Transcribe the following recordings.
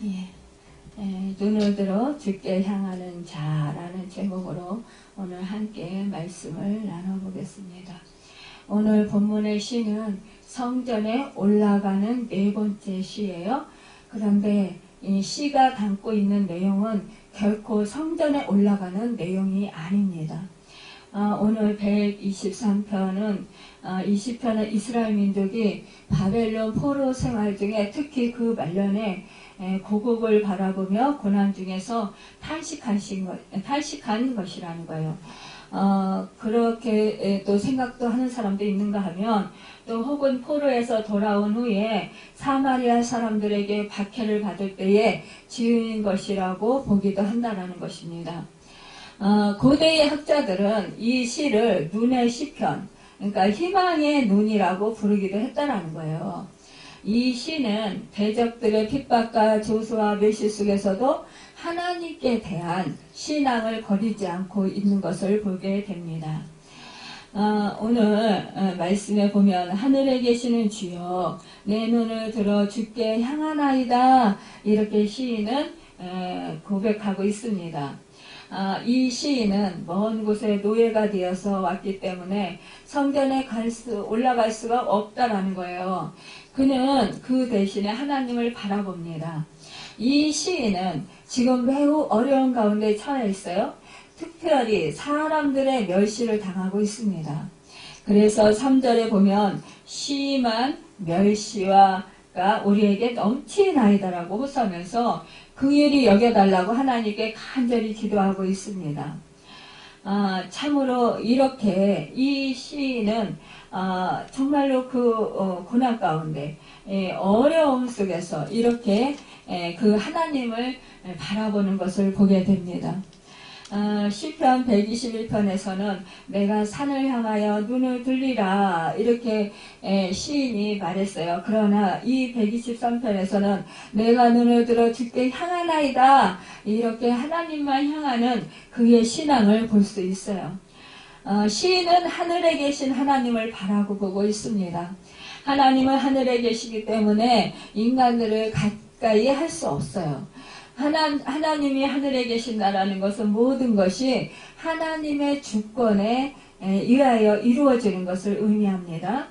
예, 눈을 들어 주께 향하는 자라는 제목으로 오늘 함께 말씀을 나눠보겠습니다. 오늘 본문의 시는 성전에 올라가는 네 번째 시예요. 그런데 이 시가 담고 있는 내용은 결코 성전에 올라가는 내용이 아닙니다. 오늘 123편은 20편은 이스라엘 민족이 바벨론 포로 생활 중에 특히 그 말년에 고국을 바라보며 고난 중에서 탄식한 것이라는 거예요. 그렇게 또 생각도 하는 사람도 있는가 하면 또 혹은 포로에서 돌아온 후에 사마리아 사람들에게 박해를 받을 때에 지은 것이라고 보기도 한다는 것입니다. 고대의 학자들은 이 시를 눈의 시편, 그러니까 희망의 눈이라고 부르기도 했다라는 거예요. 이 시는 대적들의 핍박과 조소와 멸시 속에서도 하나님께 대한 신앙을 버리지 않고 있는 것을 보게 됩니다. 오늘 말씀에 보면 하늘에 계시는 주여 내 눈을 들어 주께 향하나이다, 이렇게 시인은 고백하고 있습니다. 이 시인은 먼 곳에 노예가 되어서 왔기 때문에 성전에 올라갈 수가 없다라는 거예요. 그는 그 대신에 하나님을 바라봅니다. 이 시인은 지금 매우 어려운 가운데 처해 있어요. 특별히 사람들의 멸시를 당하고 있습니다. 그래서 3절에 보면 심한 멸시가 우리에게 넘치나이다라고 호소하면서 긍휼히 여겨달라고 하나님께 간절히 기도하고 있습니다. 참으로 이렇게 이 시인은 정말로 그 고난 가운데 어려움 속에서 이렇게 그 하나님을 바라보는 것을 보게 됩니다. 시편 121편에서는 내가 산을 향하여 눈을 들리라, 이렇게 시인이 말했어요. 그러나 이 123편에서는 내가 눈을 들어 주께 향하나이다, 이렇게 하나님만 향하는 그의 신앙을 볼 수 있어요. 시인은 하늘에 계신 하나님을 바라고 보고 있습니다. 하나님은 하늘에 계시기 때문에 인간들을 가까이 할 수 없어요. 하나님이 하늘에 계신다라는 것은 모든 것이 하나님의 주권에 의하여 이루어지는 것을 의미합니다.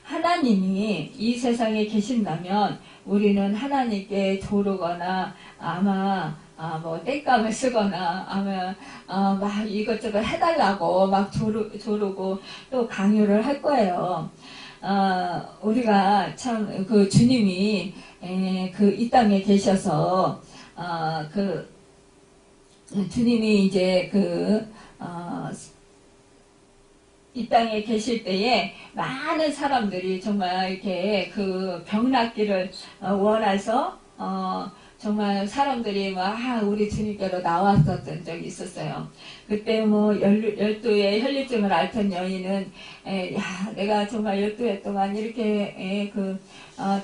하나님이 이 세상에 계신다면 우리는 하나님께 조르거나 아마 뭐 땡깡을 쓰거나 아마 막 이것저것 해달라고 막 조르고 또 강요를 할 거예요. 우리가 참 그 주님이 그 이 땅에 계셔서 주님이 이제 이 땅에 계실 때에 많은 사람들이 정말 이렇게 그 병 낫기를 원해서 정말 사람들이 막 우리 주님께로 나왔었던 적이 있었어요. 그때 뭐 12의 혈류증을 앓던 여인은 내가 정말 12회 동안 이렇게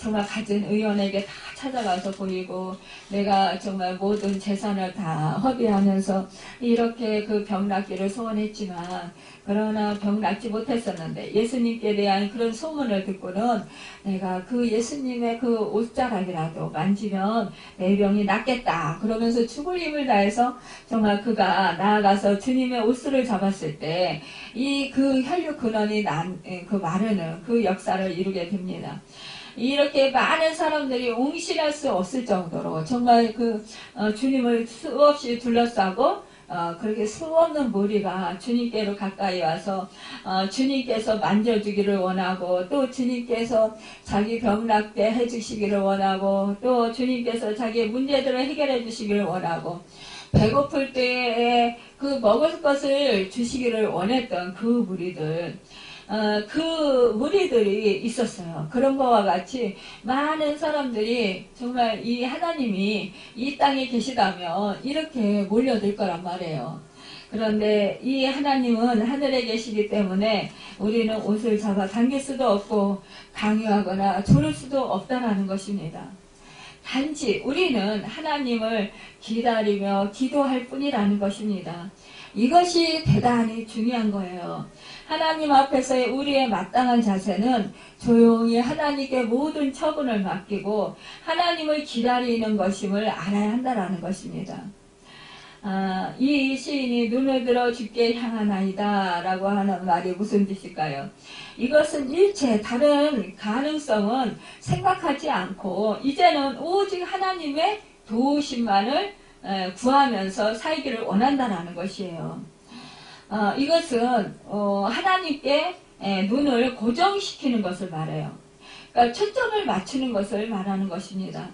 정말 가진 의원에게 다 찾아가서 보이고 내가 정말 모든 재산을 다 허비하면서 이렇게 그 병 낫기를 소원했지만 그러나 병 낫지 못했었는데 예수님께 대한 그런 소문을 듣고는 내가 그 예수님의 그 옷자락이라도 만지면 내 병이 낫겠다 그러면서 죽을 힘을 다해서 정말 그가 나아가서 주님의 옷을 잡았을 때 이 그 혈육 근원이 그 마르는 그 역사를 이루게 됩니다. 이렇게 많은 사람들이 옹신할 수 없을 정도로 정말 주님을 수없이 둘러싸고 그렇게 수없는 무리가 주님께로 가까이 와서 주님께서 만져주기를 원하고 또 주님께서 자기 병 낫게 해주시기를 원하고 또 주님께서 자기의 문제들을 해결해 주시기를 원하고 배고플 때에 그 먹을 것을 주시기를 원했던 그 무리들, 그 무리들이 있었어요. 그런 것과 같이 많은 사람들이 정말 이 하나님이 이 땅에 계시다면 이렇게 몰려들 거란 말이에요. 그런데 이 하나님은 하늘에 계시기 때문에 우리는 옷을 잡아 당길 수도 없고 강요하거나 조를 수도 없다라는 것입니다. 단지 우리는 하나님을 기다리며 기도할 뿐이라는 것입니다. 이것이 대단히 중요한 거예요. 하나님 앞에서의 우리의 마땅한 자세는 조용히 하나님께 모든 처분을 맡기고 하나님을 기다리는 것임을 알아야 한다는 것입니다. 이 시인이 눈을 들어 주께 향하나이다 라고 하는 말이 무슨 뜻일까요? 이것은 일체 다른 가능성은 생각하지 않고 이제는 오직 하나님의 도우심만을 구하면서 살기를 원한다는 것이에요. 이것은 하나님께 눈을 고정시키는 것을 말해요. 그러니까 초점을 맞추는 것을 말하는 것입니다.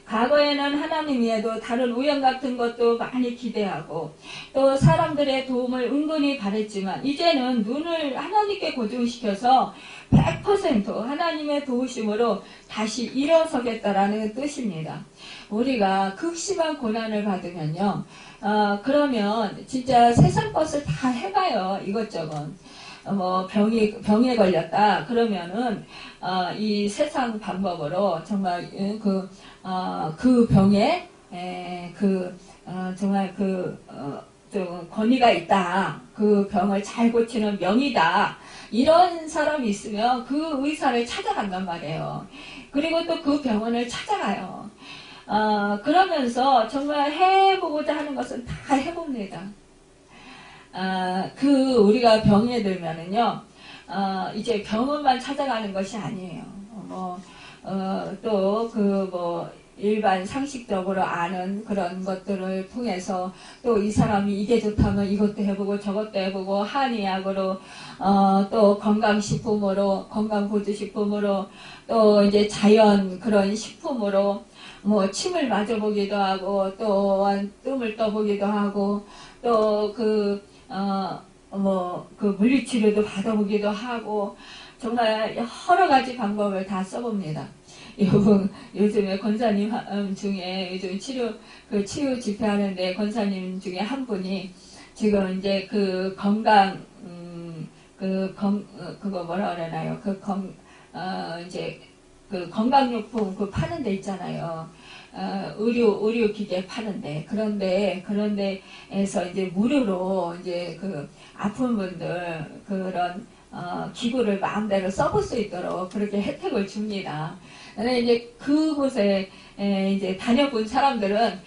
과거에는 하나님 외에도 다른 우연 같은 것도 많이 기대하고 또 사람들의 도움을 은근히 바랬지만 이제는 눈을 하나님께 고정시켜서 100% 하나님의 도우심으로 다시 일어서겠다라는 뜻입니다. 우리가 극심한 고난을 받으면요, 그러면 진짜 세상 것을 다 해봐요. 이것저것. 병에 걸렸다. 그러면은, 이 세상 방법으로 정말 그 병에, 정말 좀 권위가 있다. 그 병을 잘 고치는 명이다. 이런 사람이 있으면 그 의사를 찾아간단 말이에요. 그리고 또 그 병원을 찾아가요. 그러면서 정말 해보고자 하는 것은 다 해봅니다. 우리가 병에 들면은요, 이제 병원만 찾아가는 것이 아니에요. 일반 상식적으로 아는 그런 것들을 통해서 또 이 사람이 이게 좋다면 이것도 해보고 저것도 해보고 한의학으로 또 건강식품으로 건강보조식품으로 또 이제 자연 그런 식품으로 침을 맞아보기도 하고 또 뜸을 떠보기도 하고 또 물리치료도 받아보기도 하고 정말 여러 가지 방법을 다 써봅니다. 요즘에 권사님 중에 요즘 치유 집회하는데 권사님 중에 한 분이 지금 이제 그거 뭐라 그러나요? 이제 건강용품 파는 데 있잖아요. 의료기계 파는데, 그런데에서 이제 무료로 이제 아픈 분들 그런 기구를 마음대로 써볼 수 있도록 그렇게 혜택을 줍니다. 근데 이제 그곳에 이제 다녀본 사람들은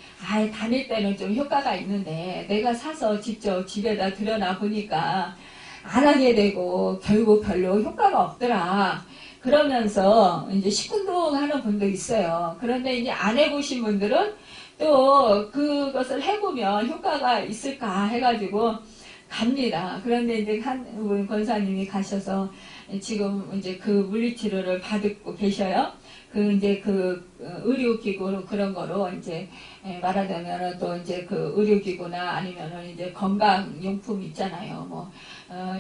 다닐 때는 좀 효과가 있는데 내가 사서 직접 집에다 들여놔 보니까 안 하게 되고 결국 별로 효과가 없더라. 그러면서 이제 시큰둥하는 분도 있어요. 그런데 이제 안 해보신 분들은 또 그것을 해보면 효과가 있을까 해가지고 갑니다. 그런데 이제 한 권사님이 가셔서 지금 이제 그 물리치료를 받고 계셔요. 의료기구 그런 거로 이제 말하자면 또 이제 의료기구나 아니면은 이제 건강용품 있잖아요.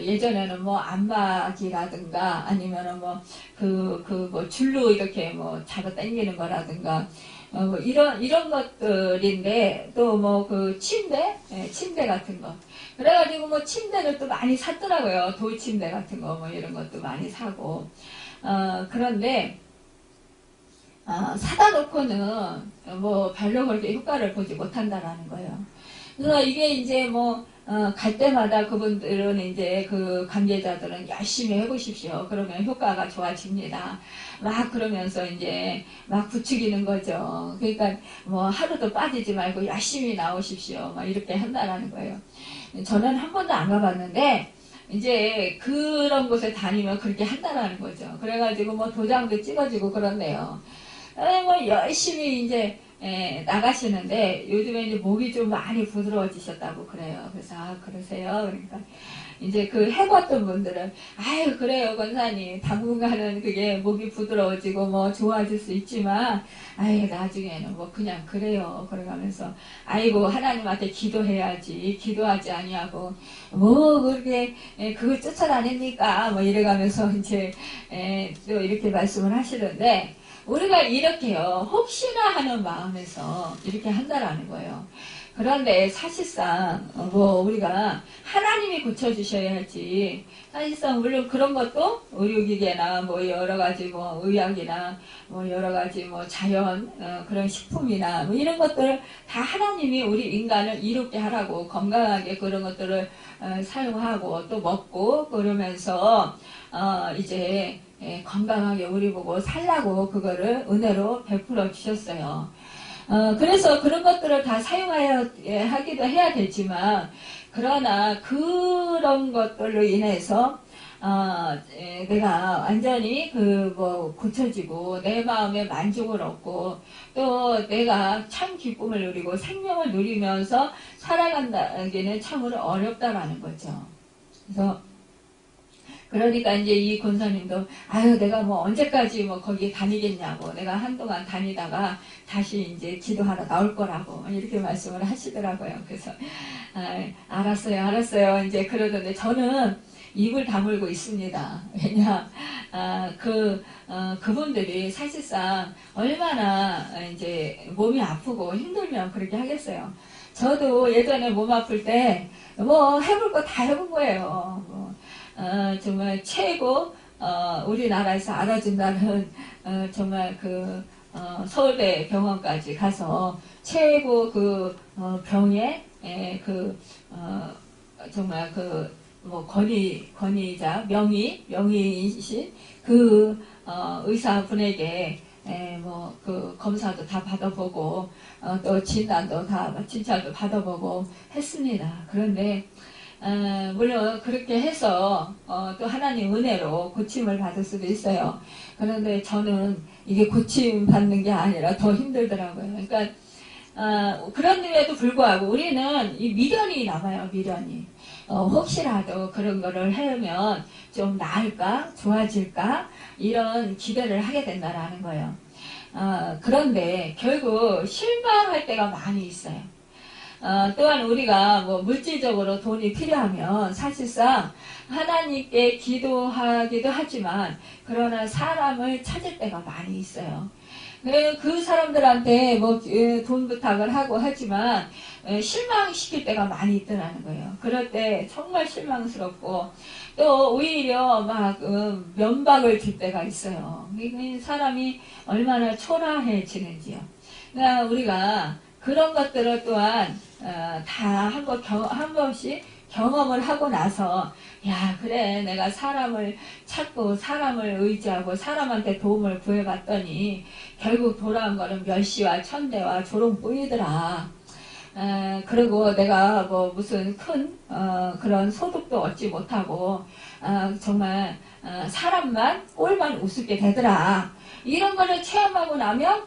예전에는 안마기라든가 아니면은 줄로 이렇게 잡아 당기는 거라든가 이런 것들인데 또 침대 같은 거. 그래가지고 침대를 또 많이 샀더라고요. 돌침대 같은 거 이런 것도 많이 사고. 그런데 사다 놓고는 별로 그렇게 효과를 보지 못한다라는 거예요. 그래서 이게 이제 갈 때마다 그분들은 이제 관계자들은 열심히 해보십시오. 그러면 효과가 좋아집니다. 막 그러면서 이제 막 부추기는 거죠. 그러니까 하루도 빠지지 말고 열심히 나오십시오. 막 이렇게 한다라는 거예요. 저는 한 번도 안 가봤는데 이제 그런 곳에 다니면 그렇게 한다라는 거죠. 그래가지고 도장도 찍어지고 그렇네요. 열심히 이제 나가시는데 요즘에 이제 목이 좀 많이 부드러워지셨다고 그래요. 그래서 그러세요. 그러니까 이제 해봤던 분들은 아유 그래요 권사님 당분간은 그게 목이 부드러워지고 좋아질 수 있지만 아유 나중에는 그냥 그래요. 그러면서 아이고 하나님한테 기도해야지 기도하지 아니하고 그렇게 그걸 쫓아다닙니까 이래가면서 이제 또 이렇게 말씀을 하시던데 우리가 이렇게요, 혹시나 하는 마음에서 이렇게 한다라는 거예요. 그런데 사실상 뭐 우리가 하나님이 고쳐주셔야 할지, 사실상 물론 그런 것도 의료기계나 뭐 여러 가지 뭐 의학이나 뭐 여러 가지 뭐 자연 그런 식품이나 뭐 이런 것들을 다 하나님이 우리 인간을 이롭게 하라고 건강하게 그런 것들을 사용하고 또 먹고 그러면서 이제 건강하게 우리 보고 살라고 그거를 은혜로 베풀어 주셨어요. 그래서 그런 것들을 다 하기도 해야 되지만, 그러나 그런 것들로 인해서 내가 완전히 고쳐지고 내 마음에 만족을 얻고 또 내가 참 기쁨을 누리고 생명을 누리면서 살아간다기는 참으로 어렵다라는 거죠. 그래서 그러니까 이제 이 권사님도 아유 내가 뭐 언제까지 뭐 거기 다니겠냐고, 내가 한동안 다니다가 다시 이제 기도하러 나올 거라고 이렇게 말씀을 하시더라고요. 그래서 알았어요 이제 그러던데, 저는 입을 다물고 있습니다. 왜냐 그분들이 사실상 얼마나 이제 몸이 아프고 힘들면 그렇게 하겠어요. 저도 예전에 몸 아플 때 뭐 해볼 거 다 해본 거예요. 정말 최고 우리나라에서 알아준다는 정말 서울대 병원까지 가서 최고 병에 정말 뭐 권위자 명의이신 의사분에게 검사도 다 받아보고 또 진단도 진찰도 받아보고 했습니다. 그런데 물론 그렇게 해서 또 하나님 은혜로 고침을 받을 수도 있어요. 그런데 저는 이게 고침 받는 게 아니라 더 힘들더라고요. 그러니까 그런데도 불구하고 우리는 이 미련이 남아요. 미련이. 혹시라도 그런 거를 하면 좀 나을까? 좋아질까? 이런 기대를 하게 된다라는 거예요. 그런데 결국 실망할 때가 많이 있어요. 또한 우리가 뭐 물질적으로 돈이 필요하면 사실상 하나님께 기도하기도 하지만, 그러나 사람을 찾을 때가 많이 있어요. 그 사람들한테 뭐 돈 부탁을 하고 하지만 실망시킬 때가 많이 있더라는 거예요. 그럴 때 정말 실망스럽고 또 오히려 막 면박을 줄 때가 있어요. 사람이 얼마나 초라해지는지요. 그러니까 우리가 그런 것들을 또한 다 한 번씩 경험을 하고 나서, 야 그래 내가 사람을 찾고 사람을 의지하고 사람한테 도움을 구해봤더니 결국 돌아온 거는 멸시와 천대와 조롱뿐이더라. 그리고 내가 뭐 무슨 큰 그런 소득도 얻지 못하고 정말 사람만 꼴만 우습게 되더라. 이런 거를 체험하고 나면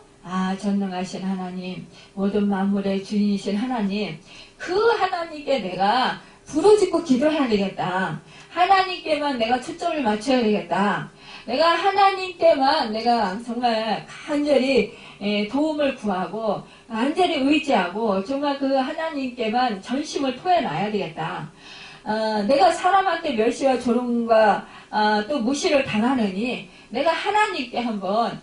전능하신 하나님, 모든 만물의 주인이신 하나님, 그 하나님께 내가 부르짖고 기도해야 되겠다. 하나님께만 내가 초점을 맞춰야 되겠다. 내가 하나님께만 내가 정말 간절히 도움을 구하고 간절히 의지하고 정말 그 하나님께만 전심을 토해놔야 되겠다. 내가 사람한테 멸시와 조롱과 또 무시를 당하느니 내가 하나님께 한번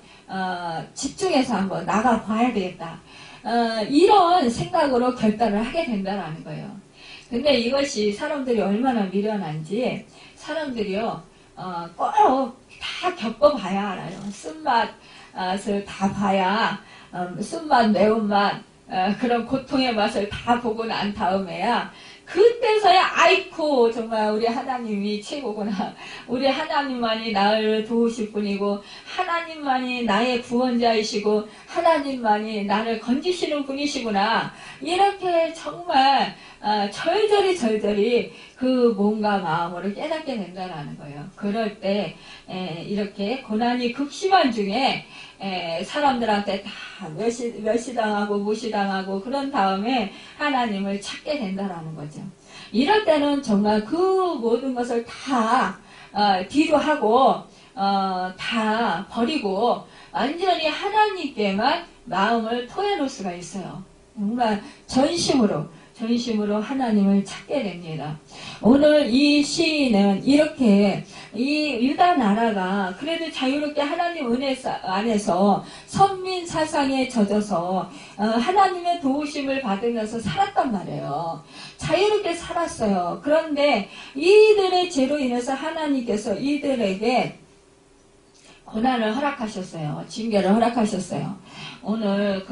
집중해서 한번 나가봐야 되겠다. 이런 생각으로 결단을 하게 된다는 거예요. 근데 이것이 사람들이 얼마나 미련한지, 사람들이요 꼭 다 겪어봐야 알아요. 쓴맛을 다 봐야 쓴맛 매운맛 그런 고통의 맛을 다 보고 난 다음에야 그때서야 아이쿠 정말 우리 하나님이 최고구나, 우리 하나님만이 나를 도우실 분이고 하나님만이 나의 구원자이시고 하나님만이 나를 건지시는 분이시구나, 이렇게 정말 절절히 그 몸과 마음으로 깨닫게 된다는 거예요. 그럴 때 이렇게 고난이 극심한 중에 사람들한테 다 멸시당하고 무시당하고 그런 다음에 하나님을 찾게 된다라는 거죠. 이럴 때는 정말 그 모든 것을 다 뒤로 하고 다 버리고 완전히 하나님께만 마음을 토해놓을 수가 있어요. 정말 전심으로 전심으로 하나님을 찾게 됩니다. 오늘 이 시인은 이렇게 이 유다 나라가 그래도 자유롭게 하나님 은혜 안에서 선민 사상에 젖어서 하나님의 도우심을 받으면서 살았단 말이에요. 자유롭게 살았어요. 그런데 이들의 죄로 인해서 하나님께서 이들에게 고난을 허락하셨어요. 징계를 허락하셨어요. 오늘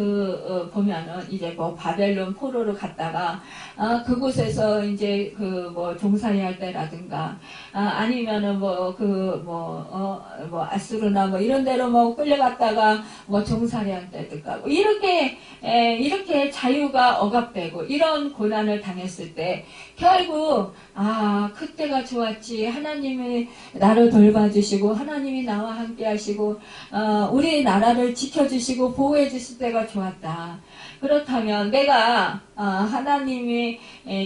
보면은 이제 뭐 바벨론 포로로 갔다가 그곳에서 이제 종살이 할 때라든가 아니면은 아수르나 뭐 이런 데로 뭐 끌려갔다가 뭐 종살이 할 때든가 뭐 이렇게 자유가 억압되고 이런 고난을 당했을 때 결국 그때가 좋았지. 하나님이 나를 돌봐주시고 하나님이 나와 함께 하시고 우리 나라를 지켜주시고 보호해 주실 때가 좋았다. 그렇다면 내가 하나님이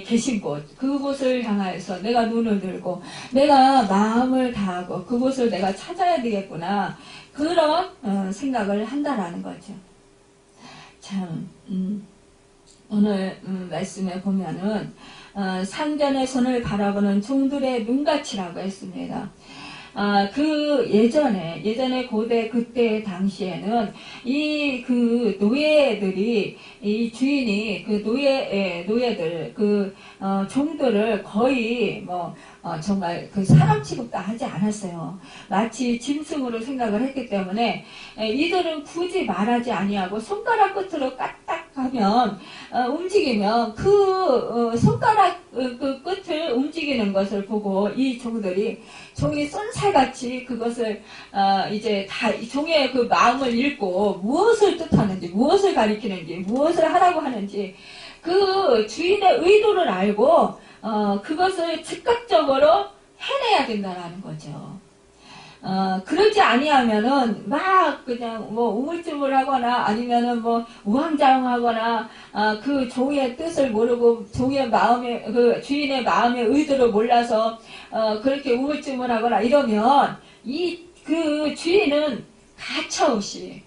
계신 곳 그곳을 향해서 내가 눈을 들고 내가 마음을 다하고 그곳을 내가 찾아야 되겠구나. 그런 생각을 한다라는 거죠. 참 오늘 말씀에 보면은 상전의 손을 바라보는 종들의 눈같이라고 했습니다. 예전에 고대 그때 당시에는 노예들이 이 주인이 노예들 종들을 거의 정말 사람 취급도 하지 않았어요. 마치 짐승으로 생각을 했기 때문에 이들은 굳이 말하지 아니하고 손가락 끝으로 까딱하면 움직이면 손가락 끝을 움직이는 것을 보고 이 종이 쏜살같이 그것을 이제 다 종의 그 마음을 읽고 무엇을 뜻하는지 무엇을 가리키는지 무엇을 하라고 하는지 그 주인의 의도를 알고 그것을 즉각적으로 해내야 된다는 거죠. 그러지 아니하면은 그냥 우물쭈물 하거나 아니면은 우왕좌왕하거나 그 종의 뜻을 모르고 종의 주인의 마음의 의도를 몰라서 그렇게 우물쭈물하거나 이러면 그 주인은 가차없이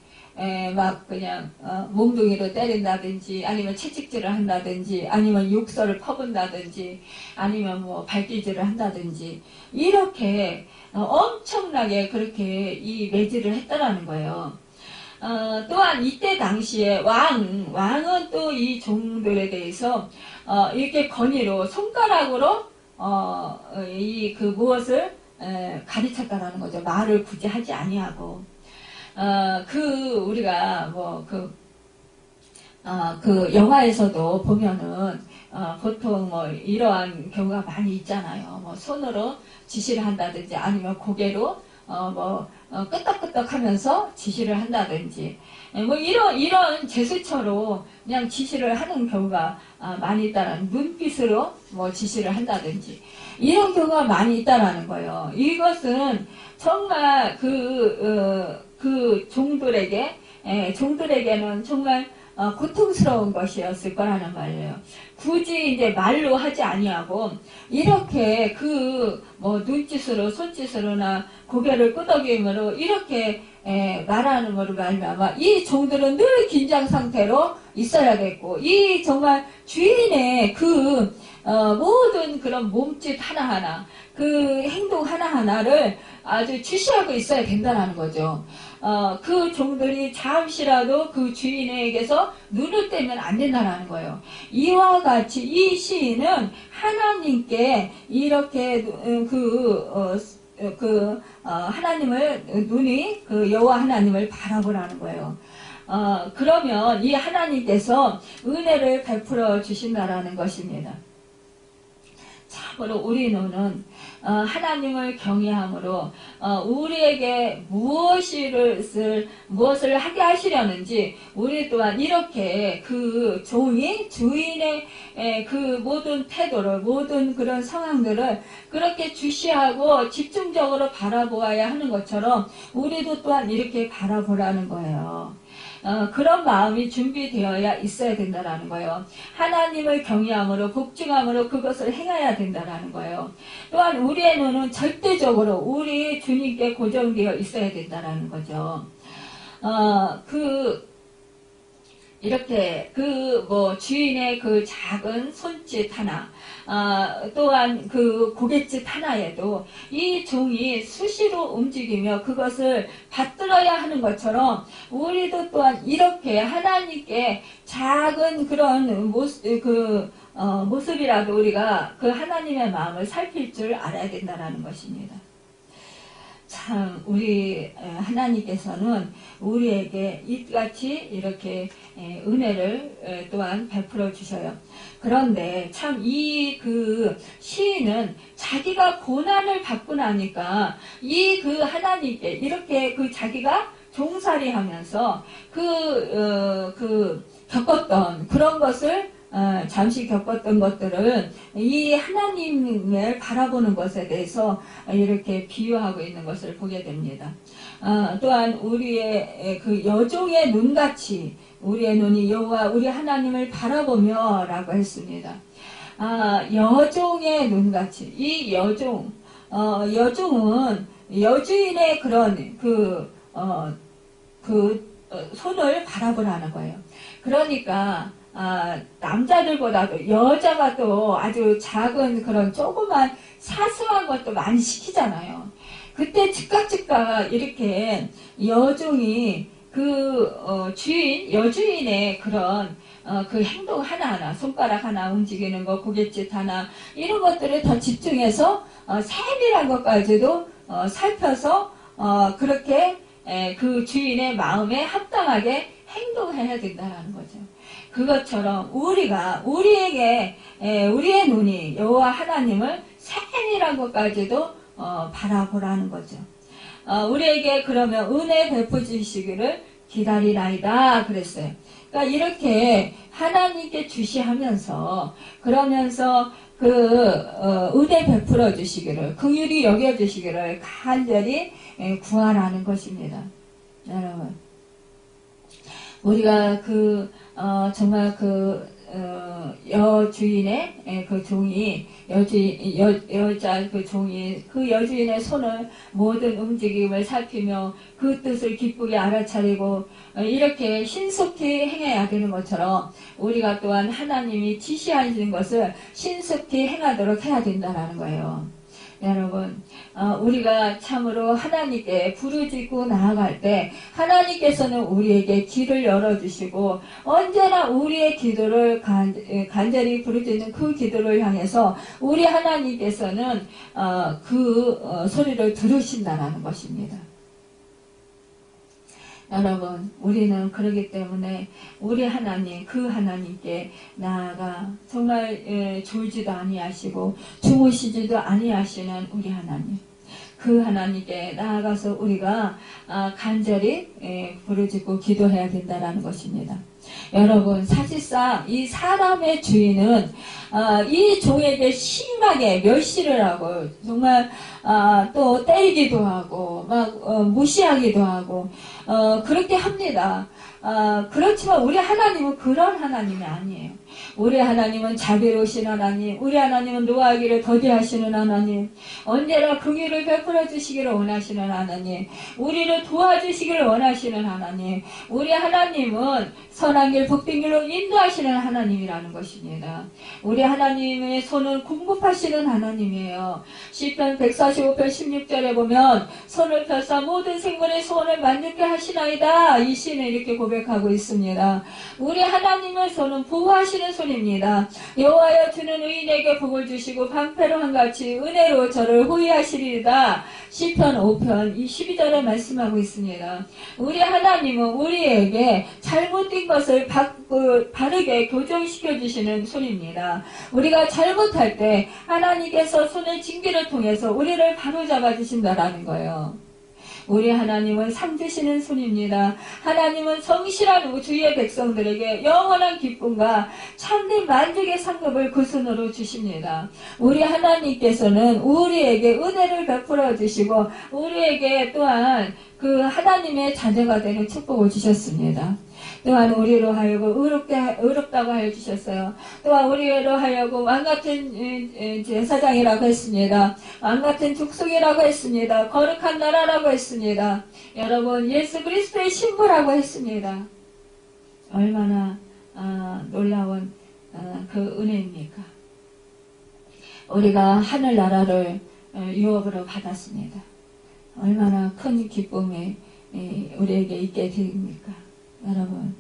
그냥 몽둥이로 때린다든지 아니면 채찍질을 한다든지 아니면 욕설을 퍼붓는다든지 아니면 발길질을 한다든지 이렇게 엄청나게 그렇게 이 매질을 했다라는 거예요. 또한 이때 당시에 왕은 또 이 종들에 대해서 이렇게 건의로 손가락으로 무엇을 가르쳤다라는 거죠. 말을 굳이 하지 아니하고 우리가 영화에서도 보면은 보통 이러한 경우가 많이 있잖아요. 손으로 지시를 한다든지 아니면 고개로 끄덕끄덕 하면서 지시를 한다든지 이런 제스처로 그냥 지시를 하는 경우가 많이 있다라는 눈빛으로 지시를 한다든지 이런 경우가 많이 있다라는 거예요. 이것은 정말 종들에게는 정말 고통스러운 것이었을 거라는 말이에요. 굳이 이제 말로 하지 아니하고 이렇게 눈짓으로 손짓으로나 고개를 끄덕임으로 이렇게 말하는 거로 말미암아 이 종들은 늘 긴장 상태로 있어야겠고 이 정말 주인의 모든 그런 몸짓 하나하나 행동 하나하나를 아주 주시하고 있어야 된다는 거죠. 그 종들이 잠시라도 그 주인에게서 눈을 떼면 안 된다는 거예요. 이와 같이 이 시인은 하나님께 이렇게 하나님을 눈이 여호와 하나님을 바라보라는 거예요. 그러면 이 하나님께서 은혜를 베풀어 주신다라는 것입니다. 참으로 우리 눈은 하나님을 경외함으로 우리에게 무엇을 하게 하시려는지 우리 또한 이렇게 그 종이 주인의 모든 태도를 모든 그런 상황들을 그렇게 주시하고 집중적으로 바라보아야 하는 것처럼 우리도 또한 이렇게 바라보라는 거예요. 그런 마음이 준비되어야 있어야 된다는 거예요. 하나님을 경외함으로 복종함으로 그것을 행해야 된다는 거예요. 또한 우리의 눈은 절대적으로 우리 주님께 고정되어 있어야 된다는 거죠. 이렇게 주인의 그 작은 손짓 하나, 또한 그 고갯짓 하나에도 이 종이 수시로 움직이며 그것을 받들어야 하는 것처럼 우리도 또한 이렇게 하나님께 작은 그런 모습이라도 우리가 그 하나님의 마음을 살필 줄 알아야 된다는 것입니다. 참 우리 하나님께서는 우리에게 이같이 이렇게 은혜를 또한 베풀어 주셔요. 그런데 참 이 그 시인은 자기가 고난을 받고 나니까 이 그 하나님께 이렇게 그 자기가 종살이하면서 겪었던 그런 것을 잠시 겪었던 것들을 이 하나님을 바라보는 것에 대해서 이렇게 비유하고 있는 것을 보게 됩니다. 또한 우리의 그 여종의 눈같이 우리의 눈이 여호와 우리 하나님을 바라보며 라고 했습니다. 여종의 눈같이 이 여종은 여주인의 그런 손을 바라보라는 거예요. 그러니까 남자들보다도 여자가 또 아주 작은 그런 조그만 사소한 것도 많이 시키잖아요. 그때 즉각 이렇게 여종이 여주인의 그런 그 행동 하나하나, 손가락 하나 움직이는 거, 고갯짓 하나, 이런 것들을 더 집중해서 세밀한 것까지도 살펴서 그렇게 그 주인의 마음에 합당하게 행동해야 된다는 거죠. 그것처럼 우리의 눈이 여호와 하나님을 세밀한 것까지도 바라보라는 거죠. 우리에게 그러면 은혜 베푸시기를 기다리나이다 그랬어요. 그러니까 이렇게 하나님께 주시하면서 그러면서 은혜 베풀어 주시기를 긍휼히 여겨 주시기를 간절히 구하라는 것입니다. 여러분, 우리가 정말 여주인의 그 종이 여자 그 종이 그 여주인의 손을 모든 움직임을 살피며 그 뜻을 기쁘게 알아차리고 이렇게 신속히 행해야 되는 것처럼 우리가 또한 하나님이 지시하시는 것을 신속히 행하도록 해야 된다는 거예요. 여러분, 우리가 참으로 하나님께 부르짖고 나아갈 때 하나님께서는 우리에게 길을 열어주시고 언제나 우리의 기도를 간절히 부르짖는 그 기도를 향해서 우리 하나님께서는 소리를 들으신다는 것입니다. 여러분, 우리는 그러기 때문에 우리 하나님, 그 하나님께 나아가 정말 졸지도 아니하시고 주무시지도 아니하시는 우리 하나님, 그 하나님께 나아가서 우리가 간절히 부르짖고 기도해야 된다는 것입니다. 여러분, 사실상 이 사람의 주인은 이 종에게 심하게 멸시를 하고 정말 또 때리기도 하고 막 무시하기도 하고 그렇게 합니다. 그렇지만 우리 하나님은 그런 하나님이 아니에요. 우리 하나님은 자비로우신 하나님, 우리 하나님은 노하기를 더디하시는 하나님, 언제나 긍휼을 베풀어 주시기를 원하시는 하나님, 우리를 도와주시기를 원하시는 하나님, 우리 하나님은 선한 길 복된 길로 인도하시는 하나님이라는 것입니다. 우리 하나님의 손은 공급하시는 하나님이에요. 시편 145편 16절에 보면 손을 펴사 모든 생물의 소원을 만들게 하시나이다, 이 시는 이렇게 고백하고 있습니다. 우리 하나님의 손은 보호하시는 손입니다. 여호와여, 주는 의인에게 복을 주시고 방패로 한같이 은혜로 저를 호위하시리이다. 시편 5편 12절에 말씀하고 있습니다. 우리 하나님은 우리에게 잘못된 것을 바르게 교정시켜 주시는 손입니다. 우리가 잘못할 때 하나님께서 손의 징계를 통해서 우리를 바로잡아 주신다라는 거예요. 우리 하나님은 상 주시는 손입니다. 하나님은 성실한 주의 백성들에게 영원한 기쁨과 참된 만족의 상급을 그 손으로 주십니다. 우리 하나님께서는 우리에게 은혜를 베풀어 주시고 우리에게 또한 그 하나님의 자녀가 되는 축복을 주셨습니다. 또한 우리로 하여금 의롭다고 하여 주셨어요. 또한 우리로 하여금 왕같은 제사장이라고 했습니다. 왕같은 족속이라고 했습니다. 거룩한 나라라고 했습니다. 여러분, 예수 그리스도의 신부라고 했습니다. 얼마나 놀라운 그 은혜입니까? 우리가 하늘나라를 유업으로 받았습니다. 얼마나 큰 기쁨이 우리에게 있게 됩니까? 여러분,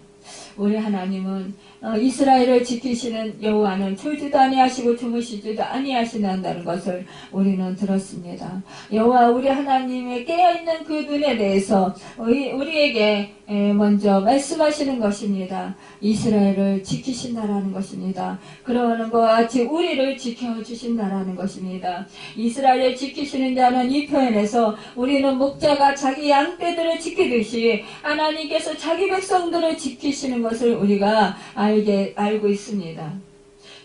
우리 하나님은 이스라엘을 지키시는 여호와는 졸지도 아니하시고 주무시지도 아니하신다는 것을 우리는 들었습니다. 여호와 우리 하나님의 깨어있는 그 눈에 대해서 우리에게 먼저 말씀하시는 것입니다. 이스라엘을 지키신다라는 것입니다. 그러는 것과 같이 우리를 지켜주신다라는 것입니다. 이스라엘을 지키시는 자는 이 표현에서 우리는 목자가 자기 양떼들을 지키듯이 하나님께서 자기 백성들을 지키시는 것을 우리가 알고 있습니다.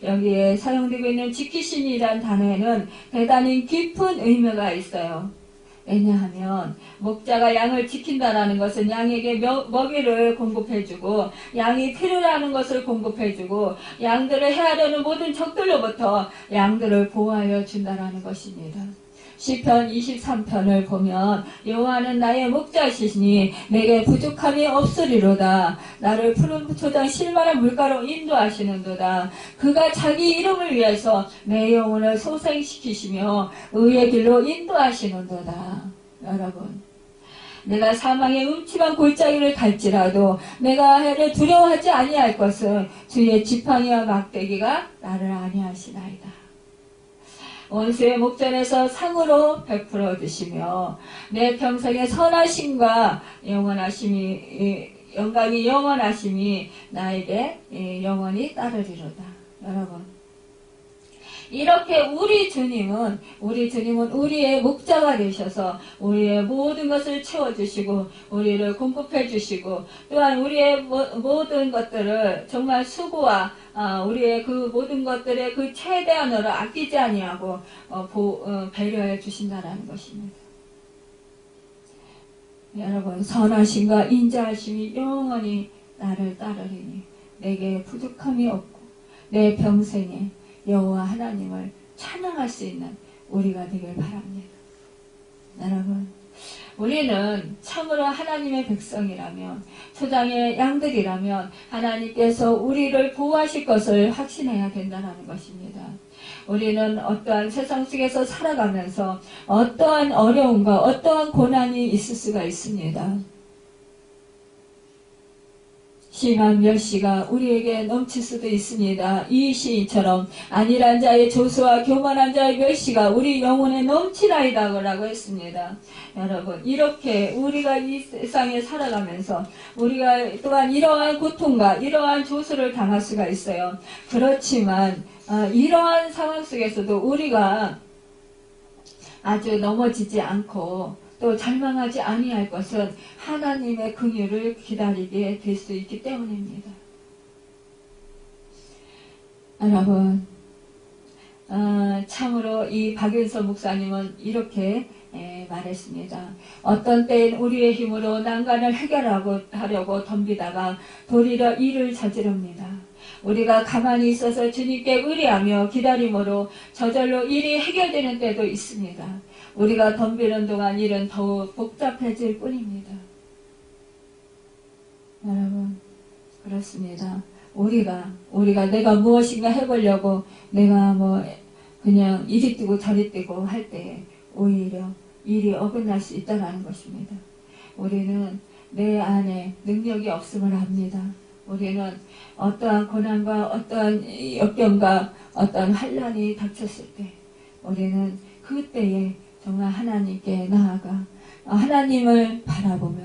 여기에 사용되고 있는 지키신이란 단어에는 대단히 깊은 의미가 있어요. 왜냐하면 목자가 양을 지킨다라는 것은 양에게 먹이를 공급해주고 양이 필요로 하는 것을 공급해주고 양들을 해하려는 모든 적들로부터 양들을 보호하여 준다라는 것입니다. 시편 23편을 보면 여호와는 나의 목자시니 내게 부족함이 없으리로다. 나를 푸른 초장 실만한 물가로 인도하시는도다. 그가 자기 이름을 위해서 내 영혼을 소생시키시며 의의 길로 인도하시는도다. 여러분, 내가 사망의 음침한 골짜기를 갈지라도 내가 해를 두려워하지 아니할 것은 주의 지팡이와 막대기가 나를 안위하시나이다. 원수의 목전에서 상으로 베풀어 주시며 내 평생의 선하심과 영광이 영원하심이 나에게 영원히 따르리로다. 여러분, 이렇게 우리 주님은 우리의 목자가 되셔서 우리의 모든 것을 채워주시고 우리를 공급해 주시고 또한 우리의 모든 것들을 정말 수고와 우리의 그 모든 것들의 그 최대한으로 아끼지 아니하고 배려해 주신다라는 것입니다. 여러분, 선하심과 인자하심이 영원히 나를 따르리니 내게 부족함이 없고 내 평생에 여호와 하나님을 찬양할 수 있는 우리가 되길 바랍니다. 여러분, 우리는 참으로 하나님의 백성이라면, 초장의 양들이라면 하나님께서 우리를 보호하실 것을 확신해야 된다는 것입니다. 우리는 어떠한 세상 속에서 살아가면서 어떠한 어려움과 어떠한 고난이 있을 수가 있습니다. 심한 멸시가 우리에게 넘칠 수도 있습니다. 이 시인처럼 안일한 자의 조소와 교만한 자의 멸시가 우리 영혼에 넘치나이다 라고 했습니다. 여러분, 이렇게 우리가 이 세상에 살아가면서 우리가 또한 이러한 고통과 이러한 조소를 당할 수가 있어요. 그렇지만 이러한 상황 속에서도 우리가 아주 넘어지지 않고 또 절망하지 아니할 것은 하나님의 긍휼을 기다리게 될 수 있기 때문입니다. 여러분, 참으로 이 박윤서 목사님은 이렇게 말했습니다. 어떤 때엔 우리의 힘으로 난관을 해결하려고 덤비다가 도리어 일을 저지릅니다. 우리가 가만히 있어서 주님께 의뢰하며 기다림으로 저절로 일이 해결되는 때도 있습니다. 우리가 덤비는 동안 일은 더욱 복잡해질 뿐입니다. 여러분, 그렇습니다. 우리가 내가 무엇인가 해보려고 내가 그냥 이리 뛰고 저리 뛰고 할 때에 오히려 일이 어긋날 수 있다는 것입니다. 우리는 내 안에 능력이 없음을 압니다. 우리는 어떠한 고난과 어떠한 역경과 어떠한 환난이 닥쳤을 때 우리는 그때에 정말 하나님께 나아가 하나님을 바라보며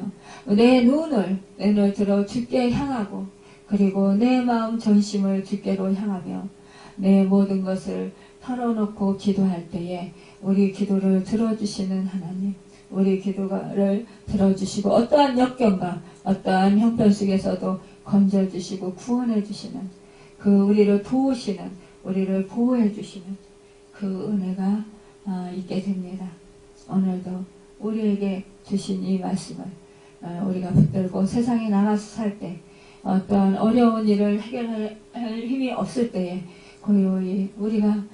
내 눈을 들어 주께 향하고 그리고 내 마음 전심을 주께로 향하며 내 모든 것을 털어놓고 기도할 때에 우리 기도를 들어주시는 하나님, 우리 기도를 들어주시고 어떠한 역경과 어떠한 형편 속에서도 건져주시고 구원해주시는 그 우리를 도우시는, 우리를 보호해주시는 그 은혜가 있게 됩니다. 오늘도 우리에게 주신 이 말씀을 우리가 붙들고 세상에 나가서 살 때 어떤 어려운 일을 해결할 힘이 없을 때에 고요히 우리가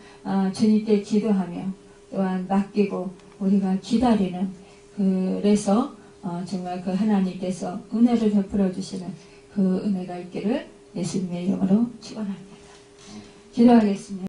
주님께 기도하며 또한 맡기고 우리가 기다리는 그래서 정말 그 하나님께서 은혜를 베풀어 주시는 그 은혜가 있기를 예수님의 이름으로 축원합니다. 기도하겠습니다.